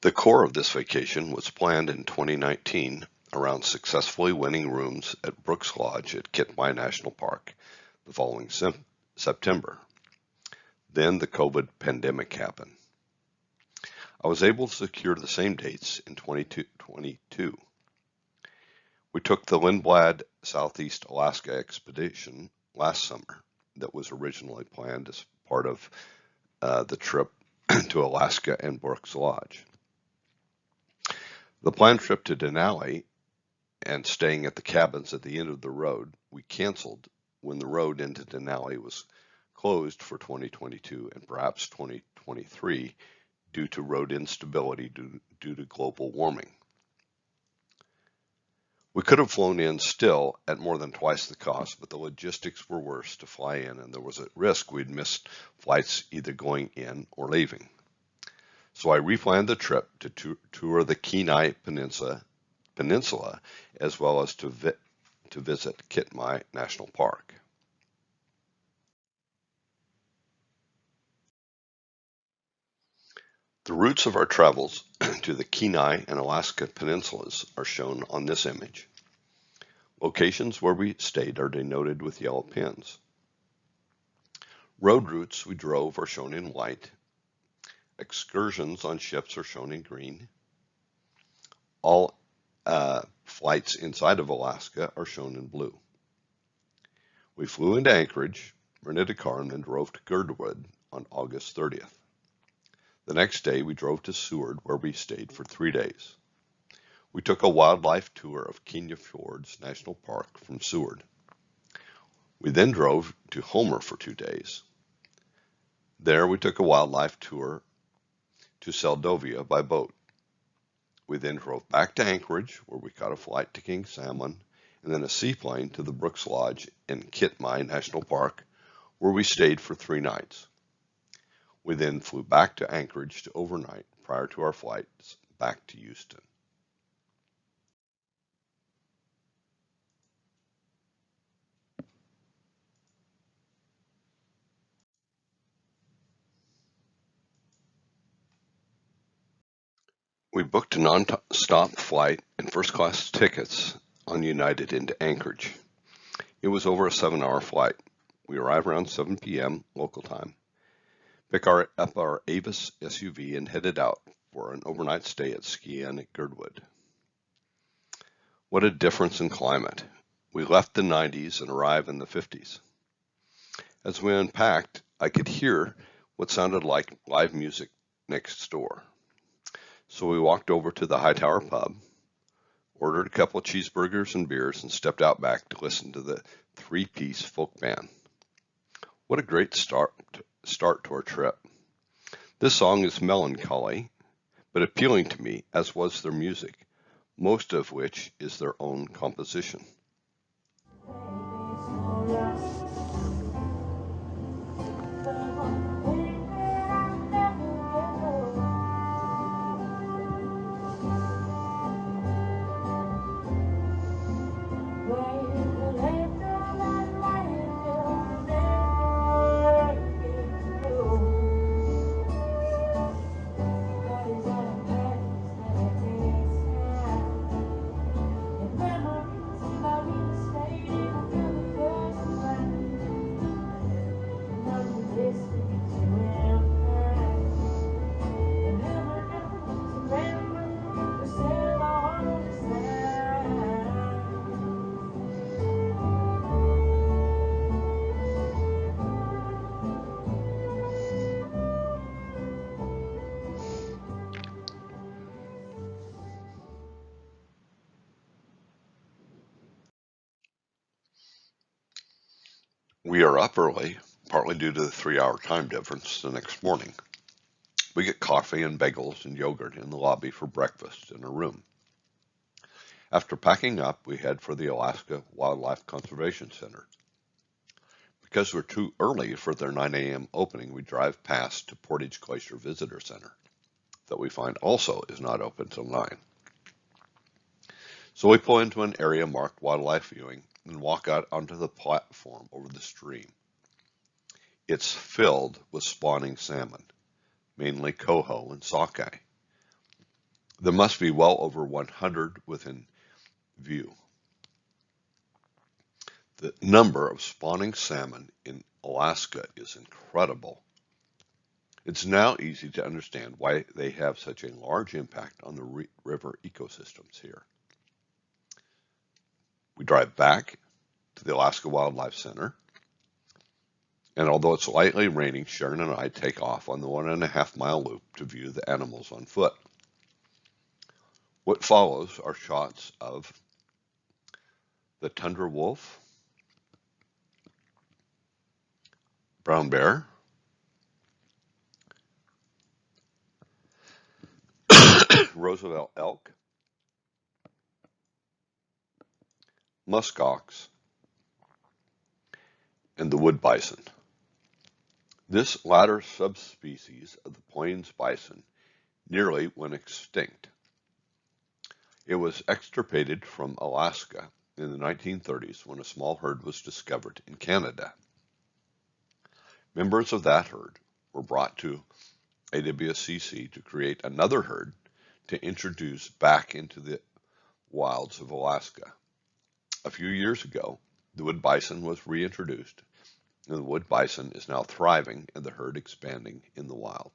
The core of this vacation was planned in 2019 around successfully winning rooms at Brooks Lodge at Kitmai National Park the following September. Then the COVID pandemic happened. I was able to secure the same dates in 2022. We took the Lindblad Southeast Alaska expedition last summer that was originally planned as part of the trip to Alaska and Brooks Lodge. The planned trip to Denali and staying at the cabins at the end of the road, we canceled when the road into Denali was closed for 2022 and perhaps 2023 due to road instability due to global warming. We could have flown in still at more than twice the cost, but the logistics were worse to fly in and there was a risk we'd missed flights either going in or leaving. So I replanned the trip to tour the Kenai Peninsula as well as to visit Kitmai National Park. The routes of our travels to the Kenai and Alaska peninsulas are shown on this image. Locations where we stayed are denoted with yellow pins. Road routes we drove are shown in white. Excursions on ships are shown in green. All flights inside of Alaska are shown in blue. We flew into Anchorage, rented a car, and then drove to Girdwood on August 30th. The next day, we drove to Seward, where we stayed for 3 days. We took a wildlife tour of Fjords National Park from Seward. We then drove to Homer for 2 days. There, we took a wildlife tour to Seldovia by boat. We then drove back to Anchorage, where we caught a flight to King Salmon, and then a seaplane to the Brooks Lodge in Kitmai National Park, where we stayed for 3 nights. We then flew back to Anchorage to overnight prior to our flights back to Houston. We booked a non-stop flight and first-class tickets on United into Anchorage. It was over a 7-hour flight. We arrived around 7 p.m. local time, picked up our Avis SUV and headed out for an overnight stay at Ski Inn at Girdwood. What a difference in climate. We left the 90s and arrived in the 50s. As we unpacked, I could hear what sounded like live music next door. So we walked over to the Hightower pub, ordered a couple of cheeseburgers and beers, and stepped out back to listen to the 3-piece folk band. What a great start to our trip. This song is melancholy, but appealing to me, as was their music, most of which is their own composition. We are up early, partly due to the 3-hour time difference the next morning. We get coffee and bagels and yogurt in the lobby for breakfast in a room. After packing up, we head for the Alaska Wildlife Conservation Center. Because we're too early for their 9 a.m. opening, we drive past to Portage Glacier Visitor Center that we find also is not open till 9. So we pull into an area marked wildlife viewing and walk out onto the platform over the stream. It's filled with spawning salmon, mainly coho and sockeye. There must be well over 100 within view. The number of spawning salmon in Alaska is incredible. It's now easy to understand why they have such a large impact on the river ecosystems here. We drive back to the Alaska Wildlife Center, and although it's lightly raining, Sharon and I take off on the 1.5 mile loop to view the animals on foot. What follows are shots of the tundra wolf, brown bear, Roosevelt elk, muskox, and the wood bison. This latter subspecies of the plains bison nearly went extinct. It was extirpated from Alaska in the 1930s when a small herd was discovered in Canada. Members of that herd were brought to AWSCC to create another herd to introduce back into the wilds of Alaska. A few years ago, the wood bison was reintroduced, and the wood bison is now thriving and the herd expanding in the wild.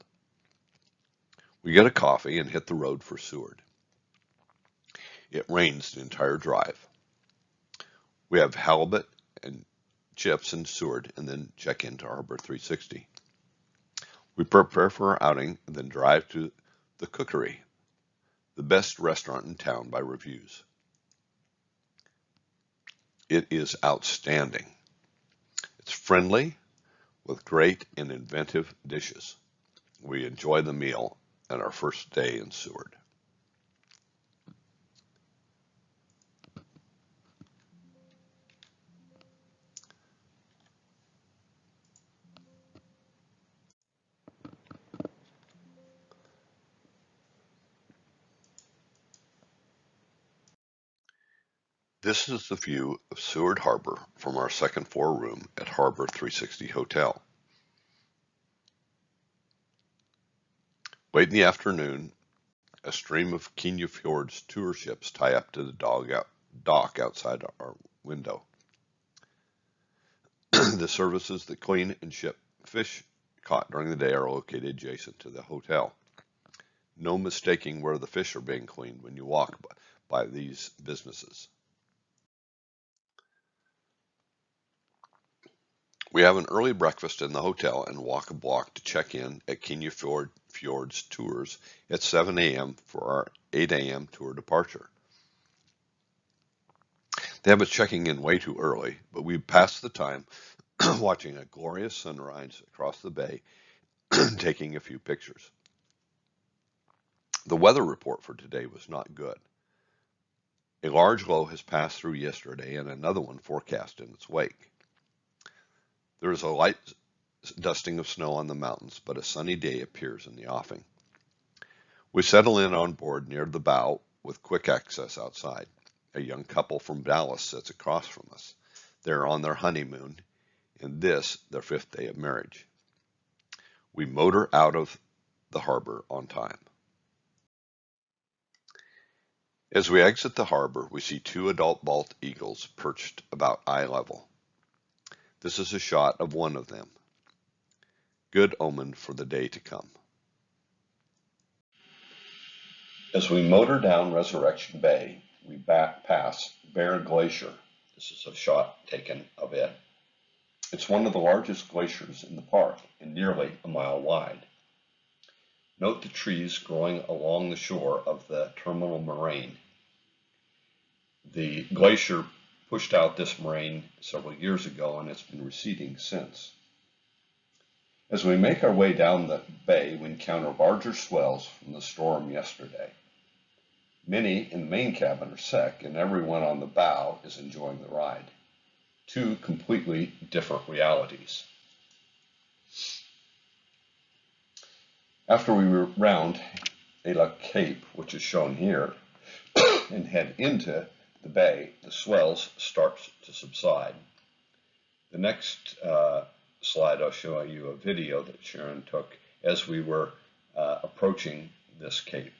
We get a coffee and hit the road for Seward. It rains the entire drive. We have halibut and chips in Seward and then check into Harbor 360. We prepare for our outing and then drive to the Cookery, the best restaurant in town by reviews. It is outstanding. It's friendly with great and inventive dishes. We enjoy the meal on our first day in Seward. This is the view of Seward Harbor from our second floor room at Harbor 360 Hotel. Late in the afternoon, a stream of Kenai Fjords tour ships tie up to the dock outside our window. The services that clean and ship fish caught during the day are located adjacent to the hotel. No mistaking where the fish are being cleaned when you walk by these businesses. We have an early breakfast in the hotel and walk a block to check in at Kenai Fjords Tours at 7 a.m. for our 8 a.m. tour departure. They have us checking in way too early, but we passed the time watching a glorious sunrise across the bay, taking a few pictures. The weather report for today was not good. A large low has passed through yesterday and another one forecast in its wake. There is a light dusting of snow on the mountains, but a sunny day appears in the offing. We settle in on board near the bow with quick access outside. A young couple from Dallas sits across from us. They're on their honeymoon, and this their 5th day of marriage. We motor out of the harbor on time. As we exit the harbor, we see 2 adult bald eagles perched about eye level. This is a shot of one of them. Good omen for the day to come. As we motor down Resurrection Bay, we pass Bear Glacier. This is a shot taken of it. It's one of the largest glaciers in the park and nearly a mile wide. Note the trees growing along the shore of the terminal moraine. The glacier pushed out this moraine several years ago and it's been receding since. As we make our way down the bay, we encounter larger swells from the storm yesterday. Many in the main cabin are sick and everyone on the bow is enjoying the ride. 2 completely different realities. After we round Ala Cape, which is shown here, and head into the bay, the swells start to subside. The next slide, I'll show you a video that Sharon took as we were approaching this cape.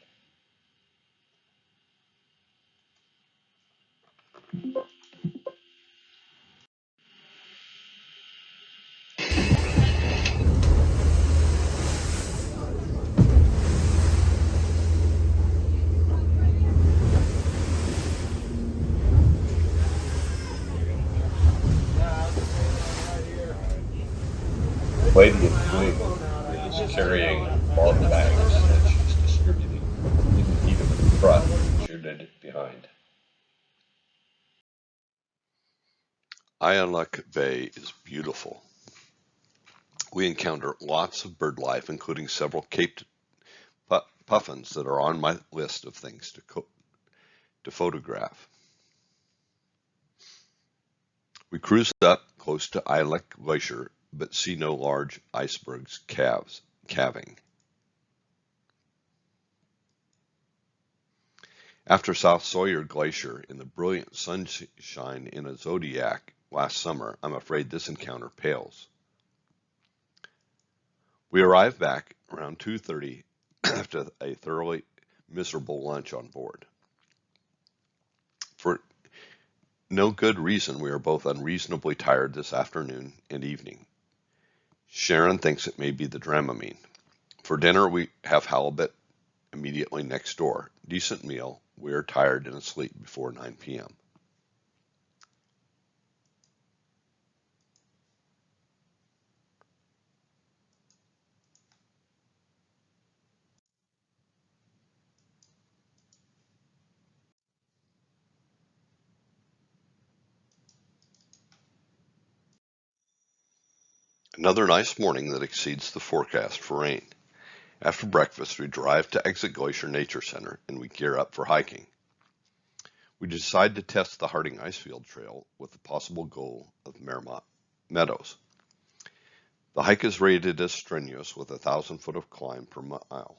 Alalak Bay is beautiful. We encounter lots of bird life, including several Cape puffins that are on my list of things to photograph. We cruise up close to Alalak Glacier, but see no large icebergs calving. After South Sawyer Glacier in the brilliant sunshine in a zodiac last summer, I'm afraid this encounter pales. We arrived back around 2:30 after a thoroughly miserable lunch on board. For no good reason, we are both unreasonably tired this afternoon and evening. Sharon thinks it may be the Dramamine. For dinner, we have halibut immediately next door. Decent meal. We are tired and asleep before 9 p.m. Another nice morning that exceeds the forecast for rain. After breakfast, we drive to Exit Glacier Nature Center and we gear up for hiking. We decide to test the Harding Icefield Trail with the possible goal of Merrimont Meadows. The hike is rated as strenuous with 1,000 foot of climb per mile.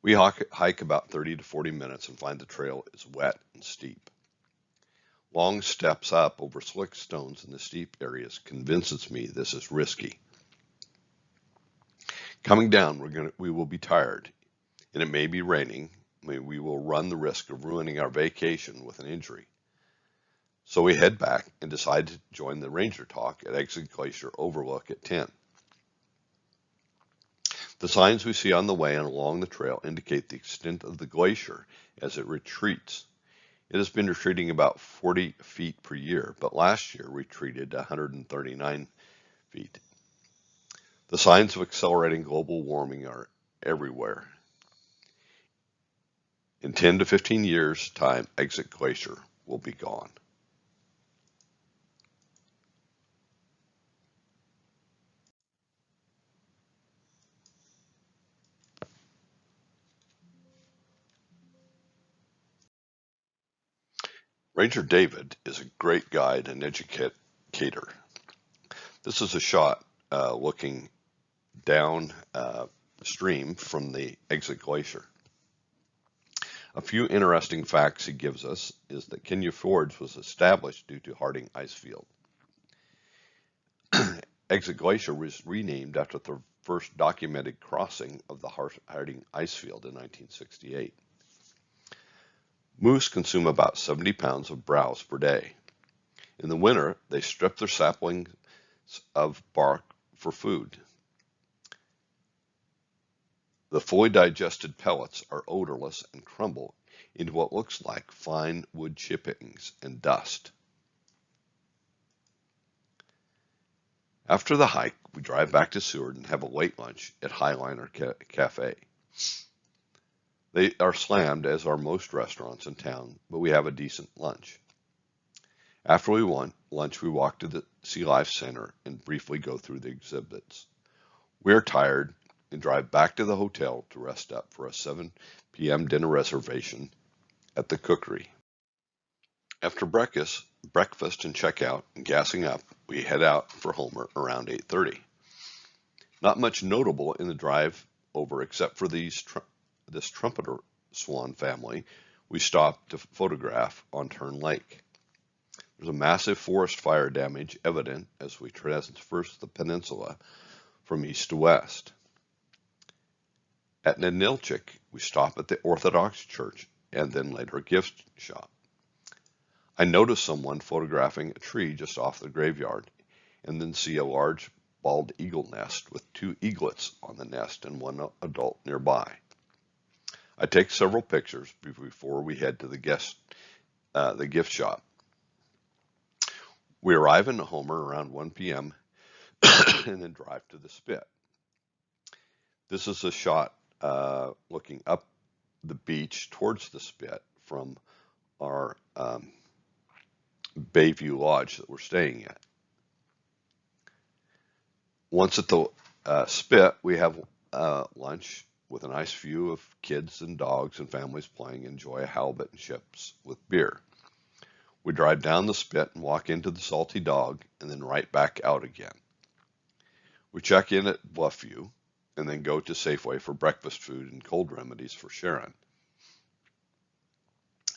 We hike about 30 to 40 minutes and find the trail is wet and steep. Long steps up over slick stones in the steep areas convinces me this is risky. Coming down, we will be tired, and it may be raining. We will run the risk of ruining our vacation with an injury. So we head back and decide to join the ranger talk at Exit Glacier Overlook at 10. The signs we see on the way and along the trail indicate the extent of the glacier as it retreats. It has been retreating about 40 feet per year, but last year retreated 139 feet. The signs of accelerating global warming are everywhere. In 10 to 15 years' time, Exit Glacier will be gone. Ranger David is a great guide and educator. This is a shot looking down stream from the Exit Glacier. A few interesting facts he gives us is that Kenai Fjords was established due to Harding Icefield. Exit Glacier was renamed after the first documented crossing of the Harding Icefield in 1968. Moose consume about 70 pounds of browse per day. In the winter, they strip their saplings of bark for food. The fully digested pellets are odorless and crumble into what looks like fine wood chippings and dust. After the hike, we drive back to Seward and have a late lunch at Highliner Cafe. They are slammed, as are most restaurants in town, but we have a decent lunch. After we want lunch, we walk to the Sea Life Center and briefly go through the exhibits. We are tired and drive back to the hotel to rest up for a 7 p.m. dinner reservation at the Cookery. After breakfast and checkout and gassing up, we head out for Homer around 8:30. Not much notable in the drive over except for this trumpeter swan family we stopped to photograph on Turn Lake. There's a massive forest fire damage evident as we traverse the peninsula from east to west. At Ninilchik, we stop at the Orthodox Church and then later a gift shop. I notice someone photographing a tree just off the graveyard and then see a large bald eagle nest with 2 eaglets on the nest and 1 adult nearby. I take several pictures before we head to the gift shop. We arrive in Homer around 1 p.m. and then drive to the Spit. This is a shot looking up the beach towards the Spit from our Bayview Lodge that we're staying at. Once at the Spit, we have lunch with a nice view of kids and dogs and families playing, enjoy a halibut and chips with beer. We drive down the Spit and walk into the Salty Dog and then right back out again. We check in at Bluffview and then go to Safeway for breakfast food and cold remedies for Sharon.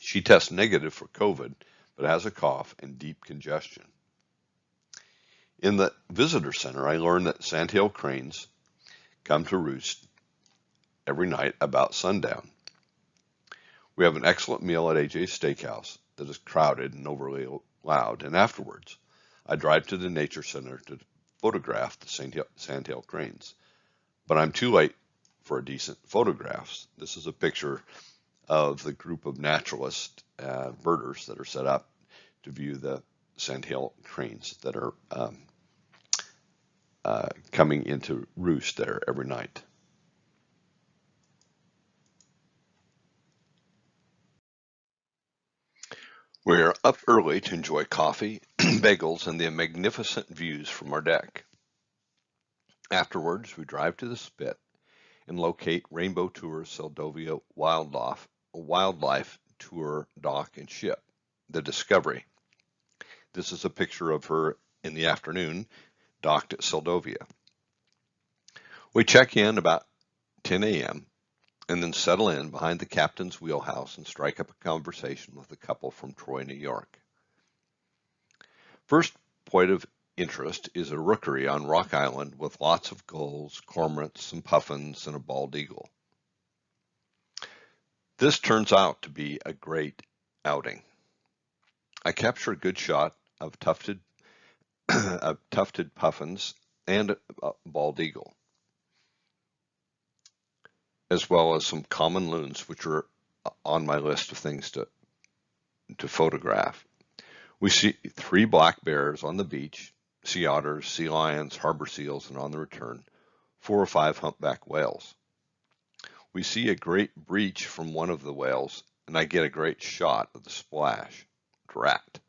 She tests negative for COVID, but has a cough and deep congestion. In the visitor center, I learned that sandhill cranes come to roost every night about sundown. We have an excellent meal at AJ's Steakhouse that is crowded and overly loud, and afterwards, I drive to the nature center to photograph the sandhill cranes. But I'm too late for decent photographs. This is a picture of the group of naturalist birders that are set up to view the sandhill cranes that are coming into roost there every night. We are up early to enjoy coffee, bagels, and the magnificent views from our deck. Afterwards, we drive to the Spit and locate Rainbow Tours Seldovia Wildlife Tour dock and ship, the Discovery. This is a picture of her in the afternoon, docked at Seldovia. We check in about 10 a.m. and then settle in behind the captain's wheelhouse and strike up a conversation with a couple from Troy, New York. First point of interest is a rookery on Rock Island with lots of gulls, cormorants, some puffins, and a bald eagle. This turns out to be a great outing. I capture a good shot of tufted puffins and a bald eagle, as well as some common loons, which are on my list of things to photograph. We see 3 black bears on the beach, sea otters, sea lions, harbor seals, and on the return, 4 or 5 humpback whales. We see a great breach from one of the whales, and I get a great shot of the splash. Drat.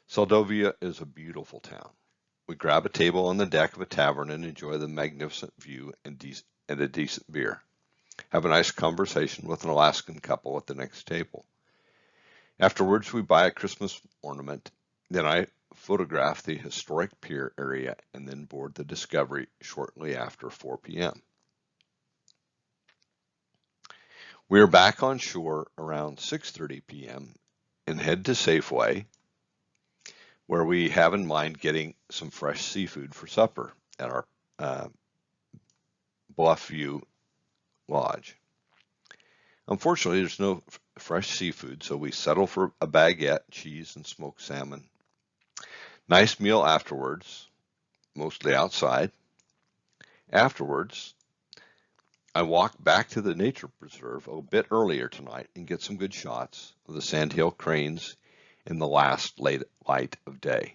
Seldovia is a beautiful town. We grab a table on the deck of a tavern and enjoy the magnificent view and a decent beer. Have a nice conversation with an Alaskan couple at the next table. Afterwards, we buy a Christmas ornament. Then I photograph the historic pier area and then board the Discovery shortly after 4 p.m. We are back on shore around 6:30 p.m. and head to Safeway, where we have in mind getting some fresh seafood for supper at our Bluffview Lodge. Unfortunately, there's no fresh seafood, so we settle for a baguette, cheese, and smoked salmon. Nice meal afterwards, mostly outside. Afterwards, I walk back to the nature preserve a bit earlier tonight and get some good shots of the sandhill cranes in the last light of day.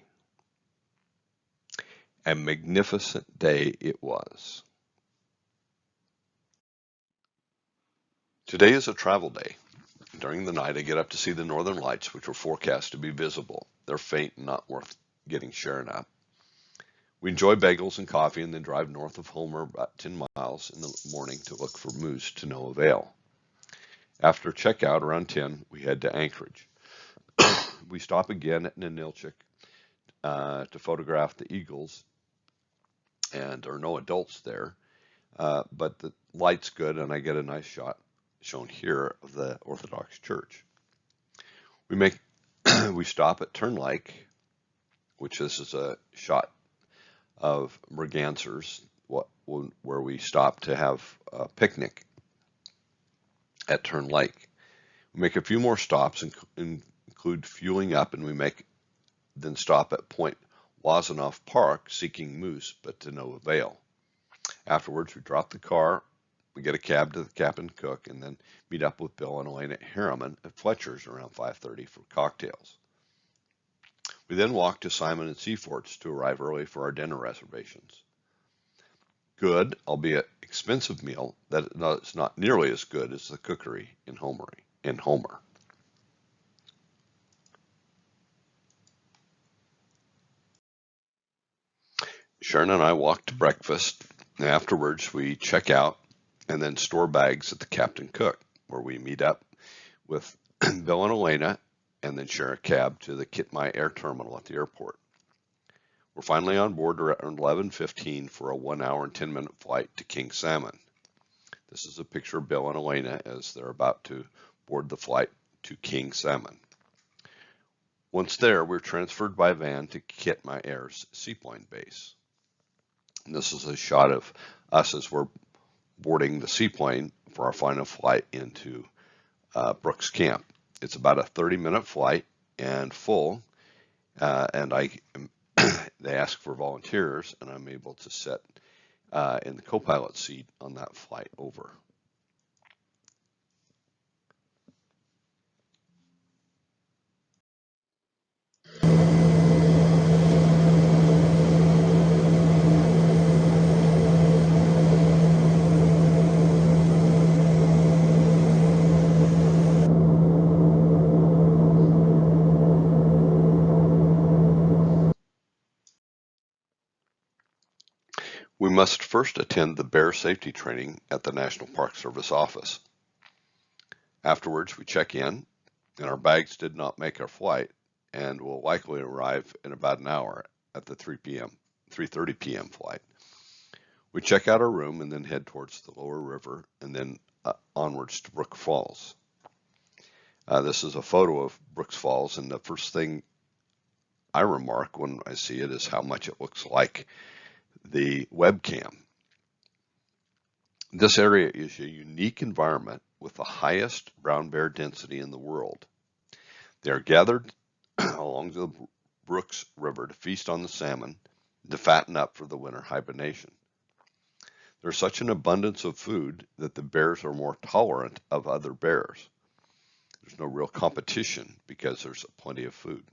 A magnificent day it was. Today is a travel day. During the night, I get up to see the northern lights, which were forecast to be visible. They're faint and not worth getting Sharon up. We enjoy bagels and coffee and then drive north of Homer about 10 miles in the morning to look for moose to no avail. After checkout around 10, we head to Anchorage. We stop again at Ninilchik to photograph the eagles, and there are no adults there, but the light's good and I get a nice shot shown here of the Orthodox Church. We stop at Turn Lake, which this is a shot of mergansers, where we stop to have a picnic at Turn Lake. We make a few more stops and include fueling up, and we then stop at Point Wazanoff Park seeking moose, but to no avail. Afterwards, we drop the car, we get a cab to the Captain Cook, and then meet up with Bill and Elaine Harriman at Fletcher's around 5:30 for cocktails. We then walk to Simon and Seaforth's to arrive early for our dinner reservations. Good, albeit expensive meal that is not nearly as good as the cookery in Homer. Sharon and I walk to breakfast, and afterwards we check out and then store bags at the Captain Cook, where we meet up with Bill and Elena and then share a cab to the Kitmai Air Terminal at the airport. We're finally on board around 11:15 for a 1 hour and 10-minute flight to King Salmon. This is a picture of Bill and Elena as they're about to board the flight to King Salmon. Once there, we're transferred by van to Kitmai Air's seaplane base. And this is a shot of us as we're boarding the seaplane for our final flight into Brooks Camp. It's about a 30-minute flight and full, and they ask for volunteers, and I'm able to sit in the co-pilot seat on that flight over. We must first attend the bear safety training at the National Park Service office. Afterwards, we check in, and our bags did not make our flight and will likely arrive in about an hour at the 3:30 p.m. flight. We check out our room and then head towards the lower river and then onwards to Brook Falls. This is a photo of Brooks Falls, and the first thing I remark when I see it is how much it looks like the webcam. This area is a unique environment with the highest brown bear density in the world. They are gathered along the Brooks River to feast on the salmon, to fatten up for the winter hibernation. There's such an abundance of food that the bears are more tolerant of other bears. There's no real competition because there's plenty of food.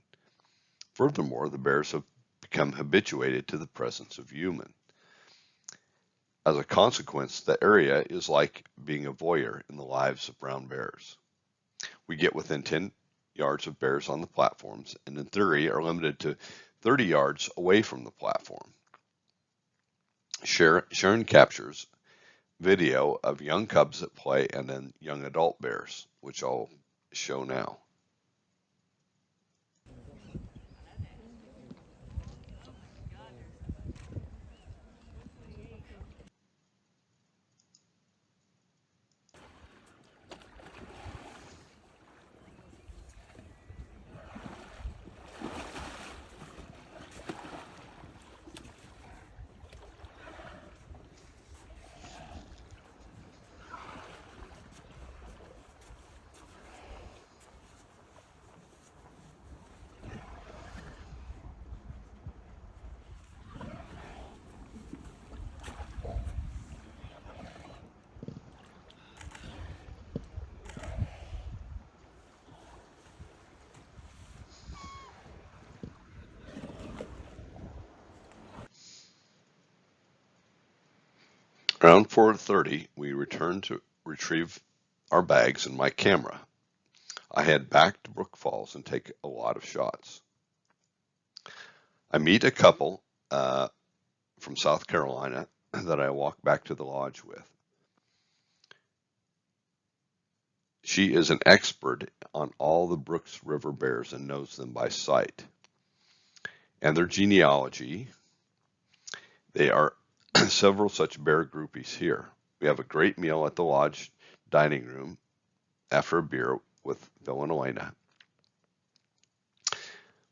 Furthermore, the bears have become habituated to the presence of humans. As a consequence, the area is like being a voyeur in the lives of brown bears. We get within 10 yards of bears on the platforms and in theory are limited to 30 yards away from the platform. Sharon captures video of young cubs at play and then young adult bears, which I'll show now. Around 4:30, we return to retrieve our bags and my camera. I head back to Brook Falls and take a lot of shots. I meet a couple from South Carolina that I walk back to the lodge with. She is an expert on all the Brooks River bears and knows them by sight. And their genealogy, they are several such bear groupies here. We have a great meal at the lodge dining room after a beer with Bill and Elena.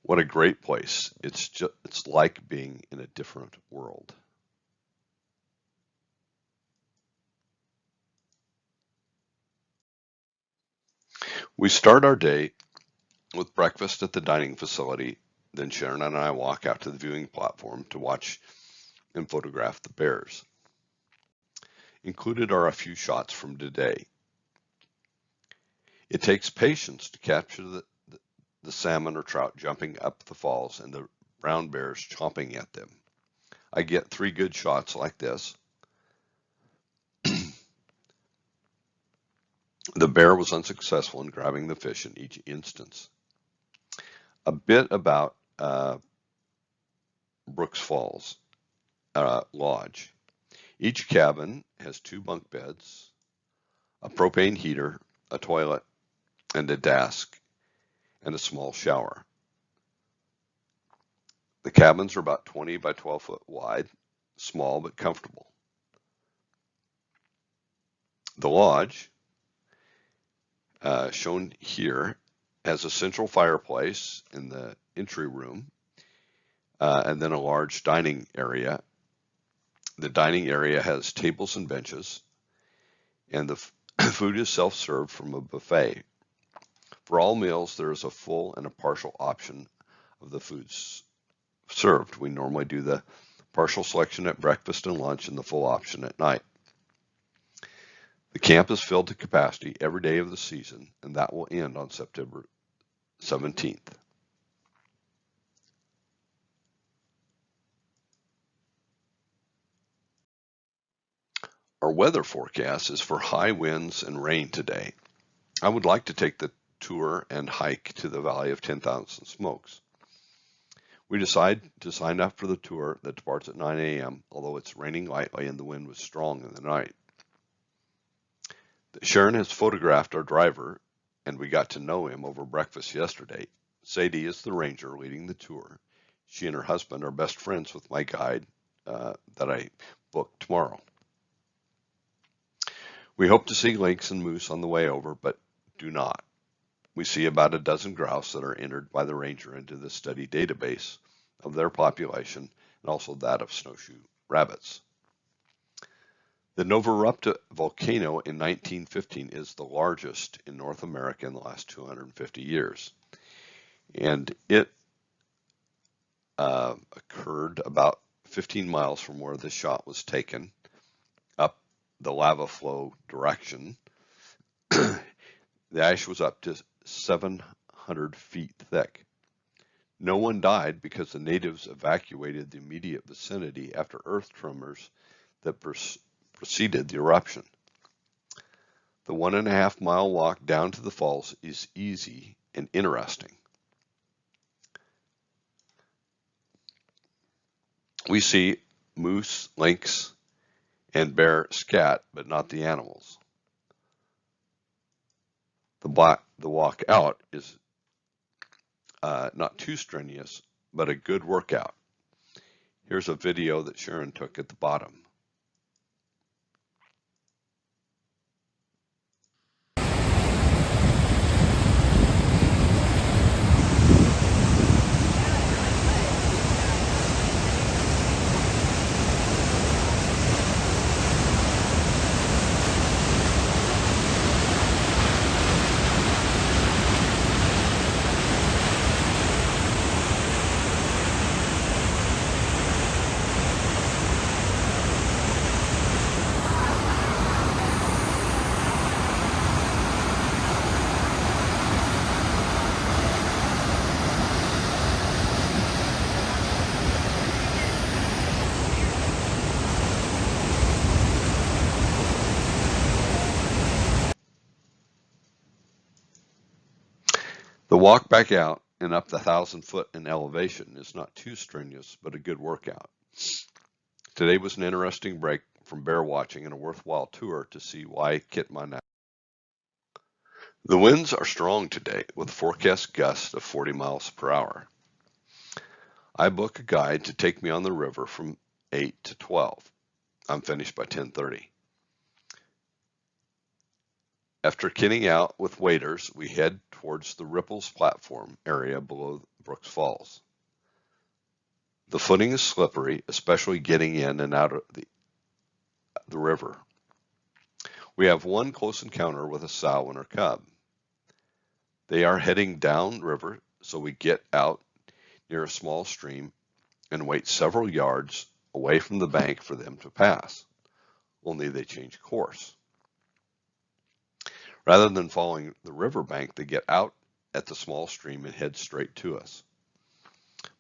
What a great place. It's like being in a different world. We start our day with breakfast at the dining facility. Then Sharon and I walk out to the viewing platform to watch and photograph the bears. Included are a few shots from today. It takes patience to capture the salmon or trout jumping up the falls and the brown bears chomping at them. I get 3 good shots like this. The bear was unsuccessful in grabbing the fish in each instance. A bit about Brooks Falls. lodge. Each cabin has 2 bunk beds, a propane heater, a toilet, and a desk, and a small shower. The cabins are about 20 by 12 foot wide, small but comfortable. The lodge, shown here, has a central fireplace in the entry room, and then a large dining area. The dining area has tables and benches, and the food is self-served from a buffet. For all meals, there is a full and a partial option of the foods served. We normally do the partial selection at breakfast and lunch and the full option at night. The camp is filled to capacity every day of the season, and that will end on September 17th. Our weather forecast is for high winds and rain today. I would like to take the tour and hike to the Valley of 10,000 Smokes. We decided to sign up for the tour that departs at 9 a.m., although it's raining lightly and the wind was strong in the night. Sharon has photographed our driver, and we got to know him over breakfast yesterday. Sadie is the ranger leading the tour. She and her husband are best friends with my guide that I booked tomorrow. We hope to see lynx and moose on the way over, but do not. We see about a dozen grouse that are entered by the ranger into the study database of their population and also that of snowshoe rabbits. The Nova Rupta volcano in 1915 is the largest in North America in the last 250 years. And it occurred about 15 miles from where this shot was taken, up the lava flow direction. The ash was up to 700 feet thick. No one died because the natives evacuated the immediate vicinity after earth tremors that preceded the eruption. The 1.5 mile walk down to the falls is easy and interesting. We see moose, lynx, and bear scat, but not the animals. The walk out is not too strenuous, but a good workout. Here's a video that Sharon took at the bottom. The walk back out and up the 1,000 foot in elevation is not too strenuous, but a good workout. Today was an interesting break from bear watching and a worthwhile tour to see why Kitmai. The winds are strong today with forecast gusts of 40 miles per hour. I book a guide to take me on the river from 8 to 12. I'm finished by 10:30. After kitting out with waders, we head towards the Ripples platform area below Brooks Falls. The footing is slippery, especially getting in and out of the river. We have one close encounter with a sow and her cub. They are heading down river, so we get out near a small stream and wait several yards away from the bank for them to pass, only they change course. Rather than following the riverbank, they get out at the small stream and head straight to us.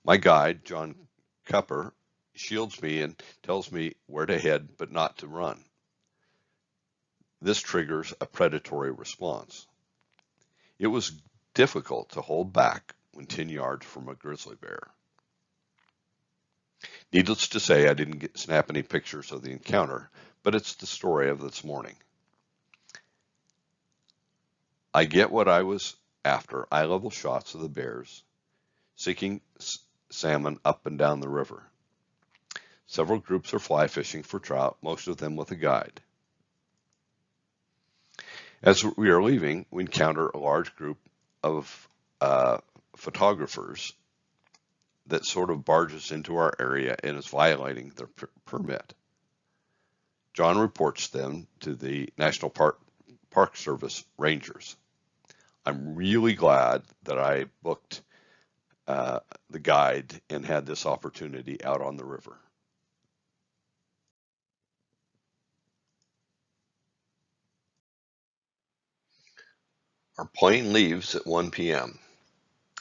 My guide, John Cupper, shields me and tells me where to head but not to run. This triggers a predatory response. It was difficult to hold back when 10 yards from a grizzly bear. Needless to say, I didn't snap any pictures of the encounter, but it's the story of this morning. I get what I was after, eye-level shots of the bears, seeking salmon up and down the river. Several groups are fly fishing for trout, most of them with a guide. As we are leaving, we encounter a large group of photographers that sort of barges into our area and is violating their permit. John reports them to the National Park Service rangers. I'm really glad that I booked the guide and had this opportunity out on the river. Our plane leaves at 1 p.m.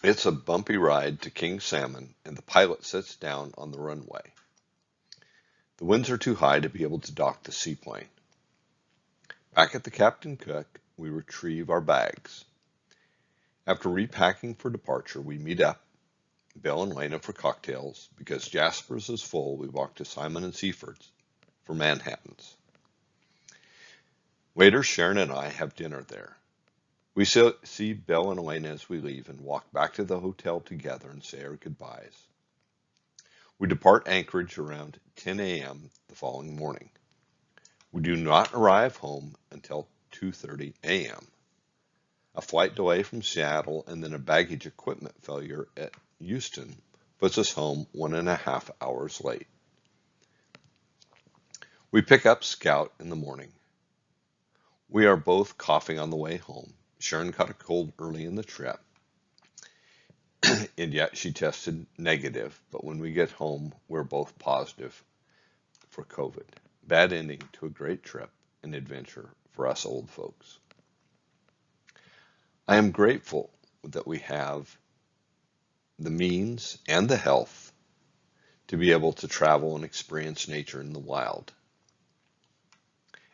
It's a bumpy ride to King Salmon, and the pilot sits down on the runway. The winds are too high to be able to dock the seaplane. Back at the Captain Cook, we retrieve our bags. After repacking for departure, we meet up, Bill and Lena for cocktails. Because Jasper's is full, we walk to Simon and Seaford's for Manhattans. Later, Sharon and I have dinner there. We see Bill and Elena as we leave and walk back to the hotel together and say our goodbyes. We depart Anchorage around 10 a.m. the following morning. We do not arrive home until 2:30 a.m. A flight delay from Seattle and then a baggage equipment failure at Houston puts us home 1.5 hours late. We pick up Scout in the morning. We are both coughing on the way home. Sharon caught a cold early in the trip, and yet she tested negative, but when we get home, we're both positive for COVID. Bad ending to a great trip and adventure for us old folks. I am grateful that we have the means and the health to be able to travel and experience nature in the wild.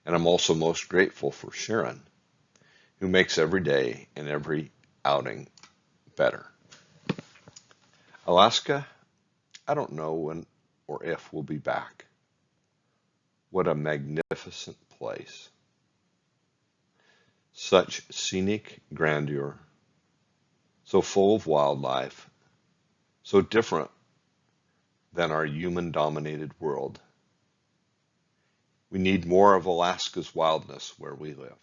And I'm also most grateful for Sharon, who makes every day and every outing better. Alaska, I don't know when or if we'll be back. What a magnificent place. Such scenic grandeur, so full of wildlife, so different than our human-dominated world. We need more of Alaska's wildness where we live.